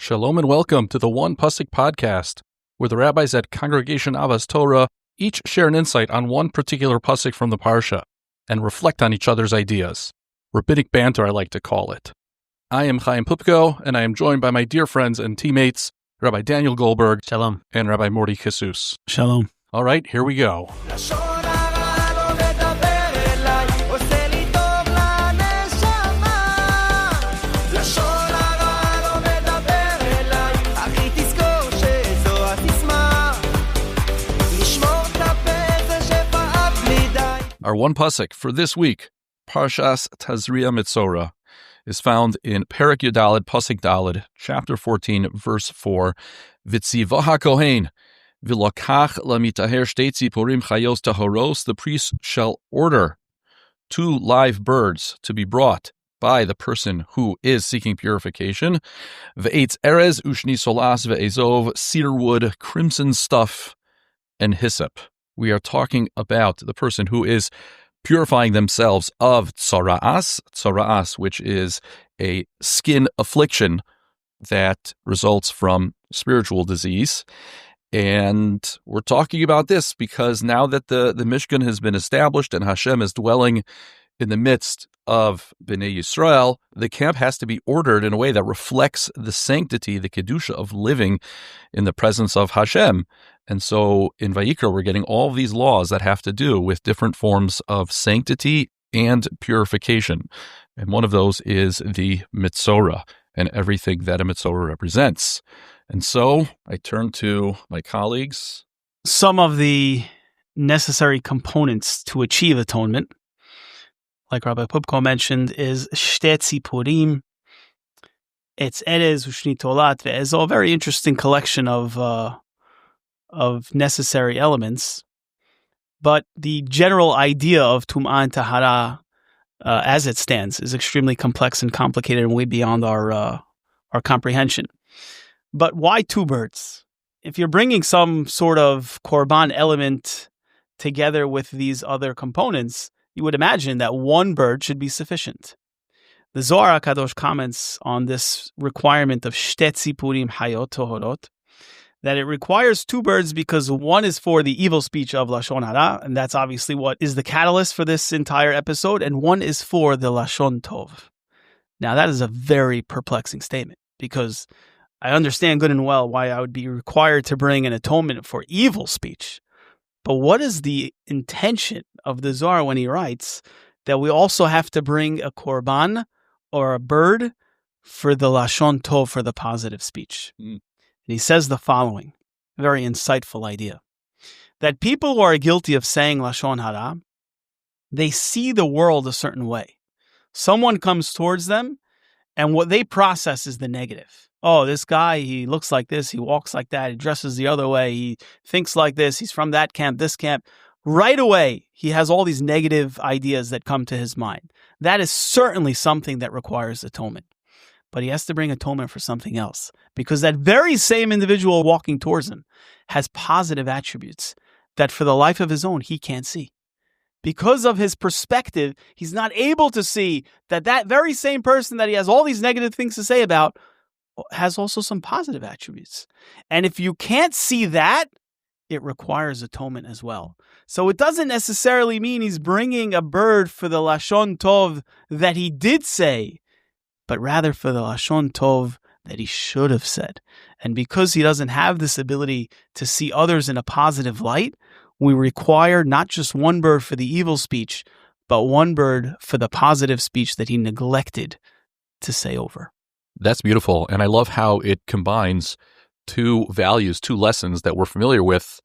Shalom and welcome to the One Pasuk podcast, where the rabbis at Congregation Avas Torah each share an insight on one particular pasuk from the Parsha and reflect on each other's ideas. Rabbinic banter, I like to call it. I am Chaim Pupko, and I am joined by my dear friends and teammates, Rabbi Daniel Goldberg. Shalom. And Rabbi Morty Jesus. Shalom. All right, here we go. Our one pasuk for this week, Parshas Tazria Metzora, is found in Perek Yudalid, Pasuk Dalid, chapter 14, verse 4. V'tziva haKohen v'lokach lamitaher shtei tziporim chayos tahoros. The priest shall order 2 live birds to be brought by the person who is seeking purification. V'etz erez ushni solas ve'ezov, cedar wood, crimson stuff, and hyssop. We are talking about the person who is purifying themselves of tzoraas, which is a skin affliction that results from spiritual disease. And we're talking about this because now that the Mishkan has been established and Hashem is dwelling in the midst of Bnei Yisrael, the camp has to be ordered in a way that reflects the sanctity, the kedusha of living in the presence of Hashem. And so in Vayikra, we're getting all of these laws that have to do with different forms of sanctity and purification. And one of those is the Metzora and everything that a Metzora represents. And so I turn to my colleagues. Some of the necessary components to achieve atonement, like Rabbi Pupko mentioned, is shtei tziporim, etz erez ushni tolat ve'ezov, a very interesting collection of necessary elements. But the general idea of tum'ah and tahara, as it stands, is extremely complex and complicated and way beyond our comprehension. But why 2 birds? If you're bringing some sort of korban element together with these other components, you would imagine that 1 bird should be sufficient. The Zohar HaKadosh comments on this requirement of shtei tziporim hayot tohorot, that it requires 2 birds because 1 is for the evil speech of Lashon Hara, and that's obviously what is the catalyst for this entire episode, and 1 is for the Lashon Tov. Now that is a very perplexing statement, because I understand good and well why I would be required to bring an atonement for evil speech. But what is the intention of the Zohar when he writes that we also have to bring a korban or a bird for the Lashon Tov, for the positive speech? And he says the following, very insightful idea, that people who are guilty of saying Lashon Hara, they see the world a certain way. Someone comes towards them, and what they process is the negative. Oh, this guy, he looks like this, he walks like that, he dresses the other way, he thinks like this, he's from that camp, this camp. Right away, he has all these negative ideas that come to his mind. That is certainly something that requires atonement. But he has to bring atonement for something else, because that very same individual walking towards him has positive attributes that for the life of his own, he can't see. Because of his perspective, he's not able to see that that very same person that he has all these negative things to say about has also some positive attributes. And if you can't see that, it requires atonement as well. So it doesn't necessarily mean he's bringing a bird for the Lashon Tov that he did say, but rather for the Lashon Tov that he should have said. And because he doesn't have this ability to see others in a positive light, we require not just 1 bird for the evil speech, but 1 bird for the positive speech that he neglected to say over. That's beautiful. And I love how it combines 2 values, 2 lessons that we're familiar with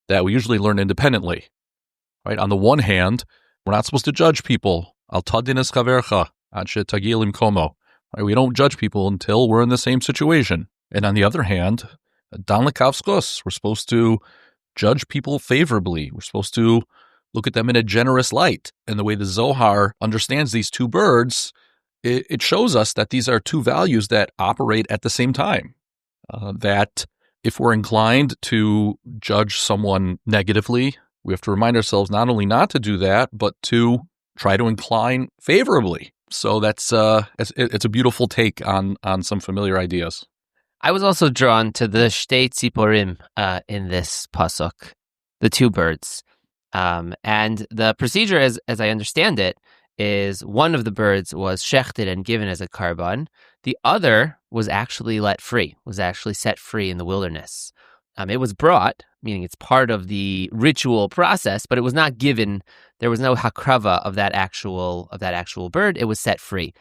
that we usually learn independently. Right? On the one hand, we're not supposed to judge people. Al tadin es chavercha ad shetagil imkomo. Right? We don't judge people until we're in the same situation. And on the other hand, dan lekavskos, we're supposed to judge people favorably. We're supposed to look at them in a generous light. And the way the Zohar understands these 2 birds, it shows us that these are 2 values that operate at the same time. That if we're inclined to judge someone negatively, we have to remind ourselves not only not to do that, but to try to incline favorably. So that's it's a beautiful take on some familiar ideas. I was also drawn to the shtei tziporim in this pasuk, the two birds. And the procedure, as I understand it, is one of the birds was shechted and given as a karban. The other was actually let free, was actually set free in the wilderness. It was brought, meaning it's part of the ritual process, but it was not given. There was no hakrava of that actual bird. It was set free.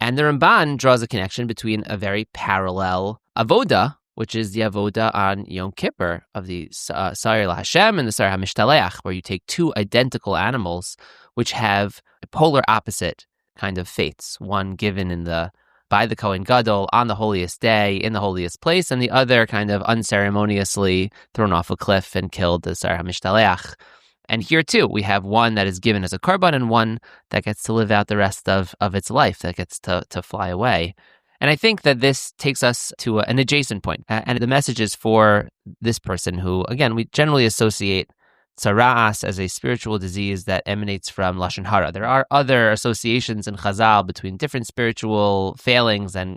And the Ramban draws a connection between a very parallel avoda, which is the avoda on Yom Kippur of the Sar Hashem and the Sar HaMishtaleach, where you take two identical animals which have polar opposite kind of fates. One given by the Kohen Gadol on the holiest day in the holiest place, and the other kind of unceremoniously thrown off a cliff and killed, the Sar HaMishtaleach. And here too, we have one that is given as a karban and one that gets to live out the rest of its life, that gets to fly away. And I think that this takes us to an adjacent point. And the message is for this person who, again, we generally associate tzara'as as a spiritual disease that emanates from Lashon Hara. There are other associations in Chazal between different spiritual failings and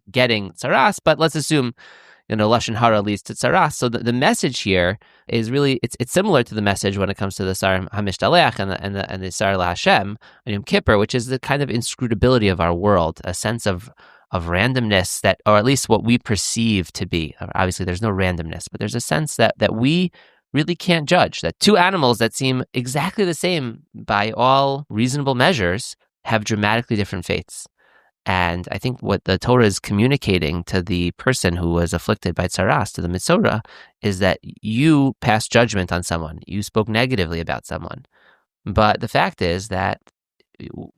getting tzara'as, but let's assume Lashon Hara leads to tzara'as. So the message here is really, it's similar to the message when it comes to the Sar HaMishtaleach and the Sar LaHashem and Yom Kippur, which is the kind of inscrutability of our world, a sense of randomness that, or at least what we perceive to be. Obviously, there's no randomness, but there's a sense that we really can't judge, that two animals that seem exactly the same by all reasonable measures have dramatically different fates. And I think what the Torah is communicating to the person who was afflicted by tzaras, to the Metzora, is that you passed judgment on someone. You spoke negatively about someone. But the fact is that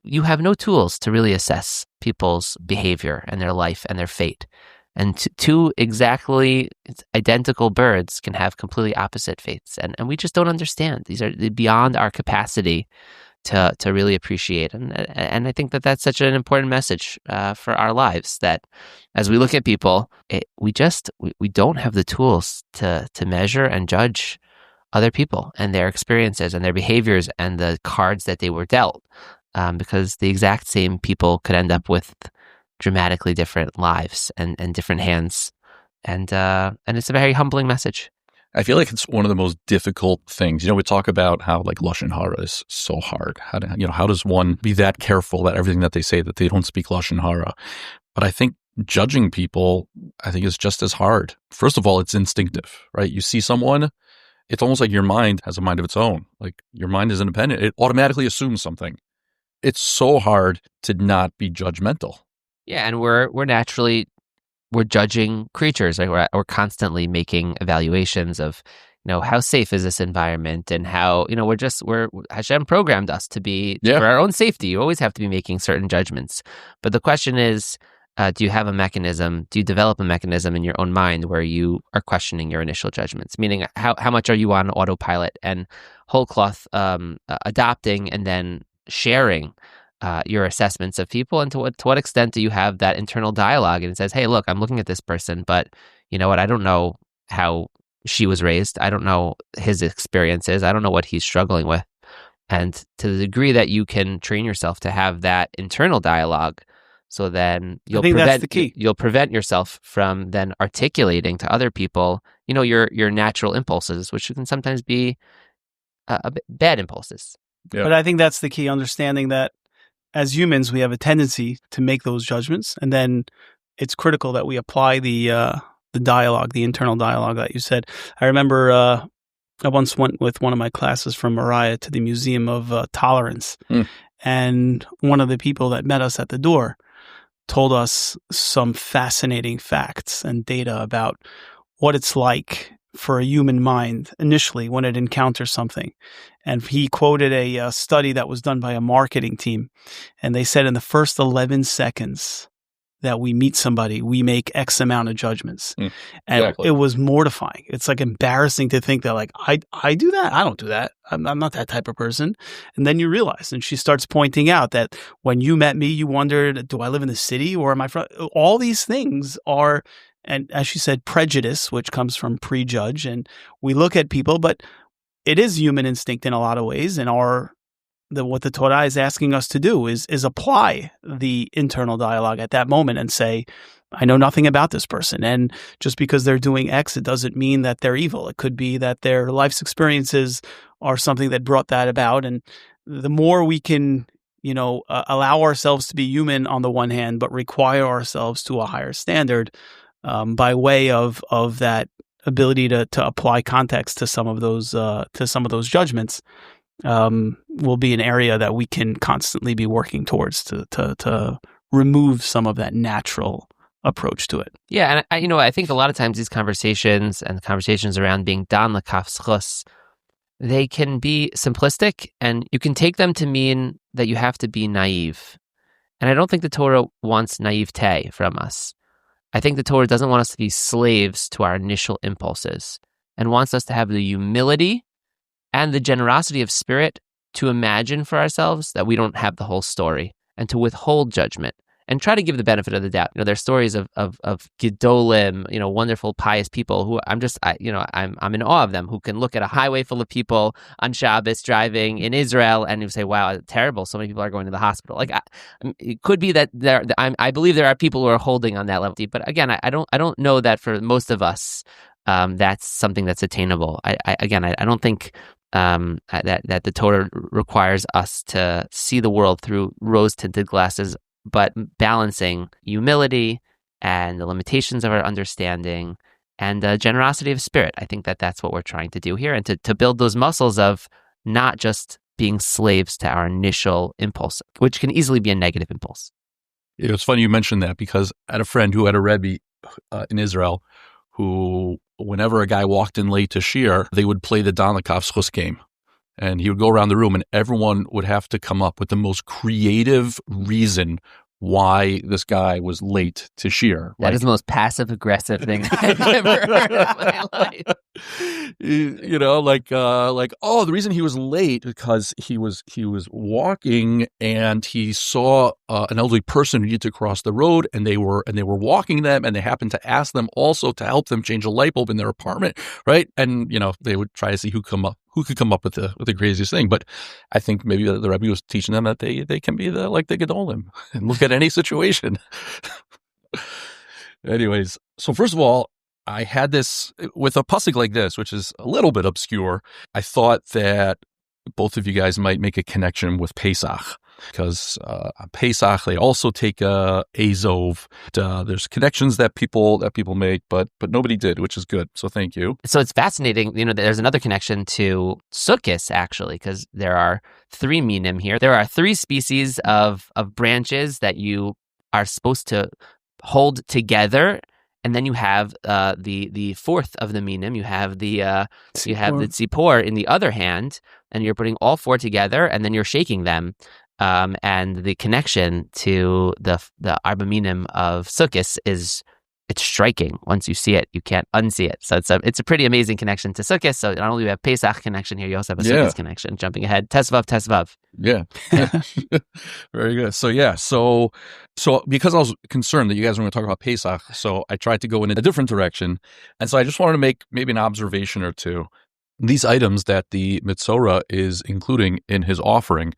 you have no tools to really assess people's behavior and their life and their fate. And two exactly identical birds can have completely opposite fates. And we just don't understand. These are beyond our capacity to really appreciate. And I think that that's such an important message for our lives, that as we look at people, we don't have the tools to measure and judge other people and their experiences and their behaviors and the cards that they were dealt, because the exact same people could end up with dramatically different lives and different hands. And it's a very humbling message. I feel like it's one of the most difficult things. We talk about how like Lashon Hara is so hard. How does one be that careful that everything that they say, that they don't speak Lashon Hara? But I think judging people, is just as hard. First of all, it's instinctive, right? You see someone, it's almost like your mind has a mind of its own. Like your mind is independent. It automatically assumes something. It's so hard to not be judgmental. Yeah, and we're judging creatures. Right? We're constantly making evaluations of, how safe is this environment, and how, Hashem programmed us to be, for our own safety. You always have to be making certain judgments. But the question is, do you have a mechanism? Do you develop a mechanism in your own mind where you are questioning your initial judgments? Meaning, how much are you on autopilot and whole cloth adopting and then sharing your assessments of people, and to what extent do you have that internal dialogue? And it says, hey, look, I'm looking at this person, but you know what? I don't know how she was raised. I don't know his experiences. I don't know what he's struggling with. And to the degree that you can train yourself to have that internal dialogue, so then that's the key. You'll prevent yourself from then articulating to other people, your natural impulses, which can sometimes be bad impulses. Yeah. But I think that's the key, understanding that as humans, we have a tendency to make those judgments, and then it's critical that we apply the dialogue, the internal dialogue that you said. I remember I once went with one of my classes from Mariah to the Museum of Tolerance, and one of the people that met us at the door told us some fascinating facts and data about what it's like for a human mind initially when it encounters something. And he quoted a study that was done by a marketing team. And they said in the first 11 seconds that we meet somebody, we make X amount of judgments. And exactly. It was mortifying. It's like embarrassing to think that like, I do that? I don't do that. I'm not that type of person. And then you realize, and she starts pointing out that when you met me, you wondered, do I live in the city or am I from? All these things are, and as she said, prejudice, which comes from prejudge. And we look at people, but it is human instinct in a lot of ways. And what the Torah is asking us to do is apply the internal dialogue at that moment and say, I know nothing about this person. And just because they're doing X, it doesn't mean that they're evil. It could be that their life's experiences are something that brought that about. And the more we can, allow ourselves to be human on the one hand, but require ourselves to a higher standard by way of that ability to apply context to some of those judgments, will be an area that we can constantly be working towards to remove some of that natural approach to it. Yeah, and I think a lot of times these conversations and conversations around being dan l'kaf zchus, they can be simplistic, and you can take them to mean that you have to be naive. And I don't think the Torah wants naivete from us. I think the Torah doesn't want us to be slaves to our initial impulses and wants us to have the humility and the generosity of spirit to imagine for ourselves that we don't have the whole story and to withhold judgment and try to give the benefit of the doubt. There's stories of gedolim, wonderful, pious people who I'm in awe of them, who can look at a highway full of people on Shabbos driving in Israel and you say, wow, terrible. So many people are going to the hospital. It could be that I believe there are people who are holding on that level. But again, I don't know that for most of us, that's something that's attainable. I don't think that the Torah requires us to see the world through rose-tinted glasses, but balancing humility and the limitations of our understanding and the generosity of spirit. I think that that's what we're trying to do here, and to build those muscles of not just being slaves to our initial impulse, which can easily be a negative impulse. It's funny you mentioned that, because I had a friend who had a Rebbe in Israel who, whenever a guy walked in late to shir, they would play the dan l'kaf zchus game. And he would go around the room and everyone would have to come up with the most creative reason why this guy was late to shir. That is the most passive-aggressive thing I've ever heard of in my life. The reason he was late because he was walking and he saw an elderly person who needed to cross the road, and they were walking them, and they happened to ask them also to help them change a light bulb in their apartment, right? And they would try to see who could come up with the craziest thing. But I think maybe the Rebbe was teaching them that they can be the gedolim and look at any situation. Anyways, so first of all, I had this with a pasuk like this, which is a little bit obscure. I thought that both of you guys might make a connection with Pesach, because on Pesach they also take Azov. There's connections that people make, but nobody did, which is good. So thank you. So it's fascinating. There's another connection to Sukkos, actually, because there are 3 minim here. There are 3 species of branches that you are supposed to hold together. And then you have the fourth of the minim. You have the tzipor in the other hand, and you're putting all 4 together, and then you're shaking them. And the connection to the arba minim of Sukkos it's striking. Once you see it, you can't unsee it. So it's a pretty amazing connection to Sukkos. So not only do we have Pesach connection here, you also have a Sukkos connection. Jumping ahead, Tesvav. Yeah. Very good. So because I was concerned that you guys were going to talk about Pesach, so I tried to go in a different direction. And so I just wanted to make maybe an observation or two. These items that the Metzora is including in his offering,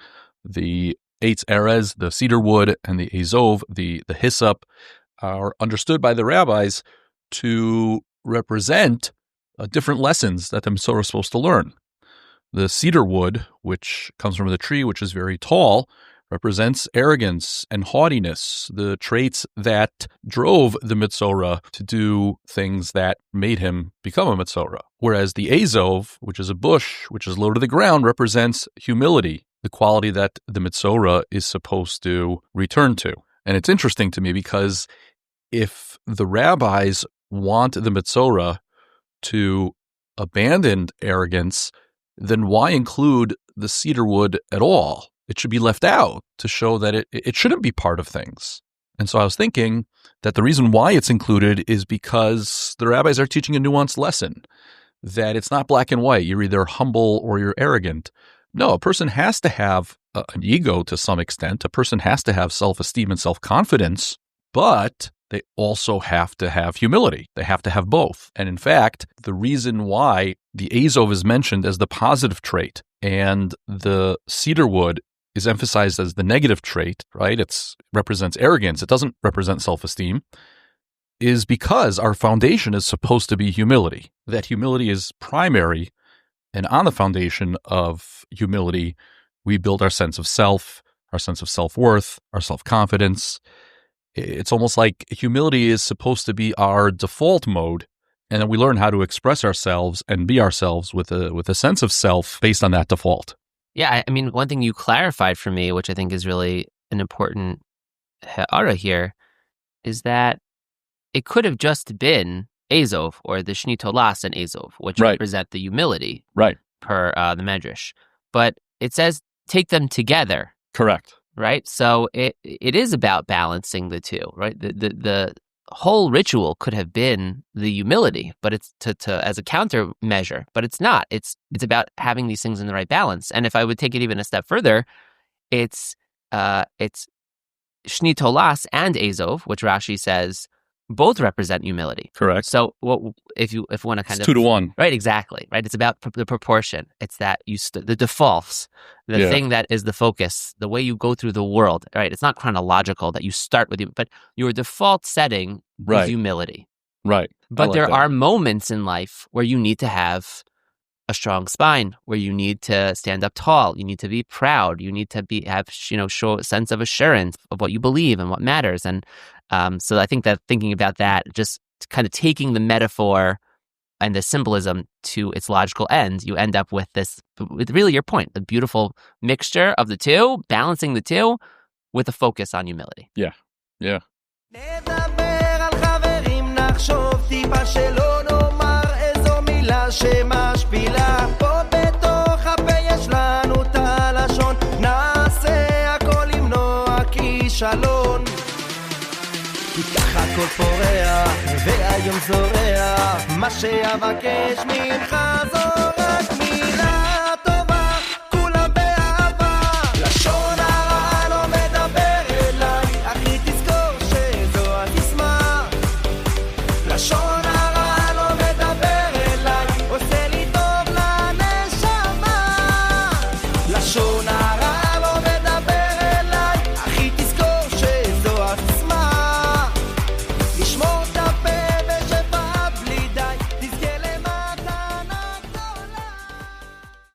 the Eitz Erez, the cedar wood, and the Azov, the hyssop, are understood by the rabbis to represent different lessons that the Metzora is supposed to learn. The cedar wood, which comes from the tree, which is very tall, represents arrogance and haughtiness, the traits that drove the Metzora to do things that made him become a Metzora. Whereas the Azov, which is a bush, which is low to the ground, represents humility, the quality that the Metzora is supposed to return to. And it's interesting to me because if the rabbis want the Metzora to abandon arrogance, then why include the cedar wood at all? It should be left out to show that it shouldn't be part of things. And so I was thinking that the reason why it's included is because the rabbis are teaching a nuanced lesson, that it's not black and white. You're either humble or you're arrogant. No, a person has to have an ego to some extent. A person has to have self-esteem and self-confidence, but they also have to have humility. They have to have both. And in fact, the reason why the Azov is mentioned as the positive trait and the cedar wood is emphasized as the negative trait, right? It represents arrogance. It doesn't represent self-esteem. is because our foundation is supposed to be humility. That humility is primary, and on the foundation of humility, we build our sense of self, our sense of self-worth, our self-confidence. It's almost like humility is supposed to be our default mode, and then we learn how to express ourselves and be ourselves with a sense of self based on that default. Yeah, I mean, one thing you clarified for me, which I think is really an important ha'ara here, is that it could have just been Azov or the Shni Tolas and Azov, which represent the humility per the Medrash. But it says take them together. Correct. Right? So it is about balancing the two, right? The whole ritual could have been the humility, but it's to as a countermeasure, but it's not. It's about having these things in the right balance. And if I would take it even a step further, it's Shni Tolas and Azov, which Rashi says both represent humility. Correct. So if you want to kind it's of 2-to-1, right? Exactly. Right. It's about the proportion. It's that the defaults, the thing that is the focus, the way you go through the world. Right. It's not chronological that you start with you, but your default setting is humility. Right. But there are moments in life where you need to have a strong spine, where you need to stand up tall, you need to be proud, you need to show a sense of assurance of what you believe and what matters. And so I think that thinking about that, just kind of taking the metaphor and the symbolism to its logical end, you end up with really your point, the beautiful mixture of the two, balancing the two with a focus on humility. Yeah. שמשפילה פה בתוך הפה יש לנו את הלשון נעשה הכל למנוע כישלון כי ככה הכל פורח והיום זורח מה שאבקש ממך זורח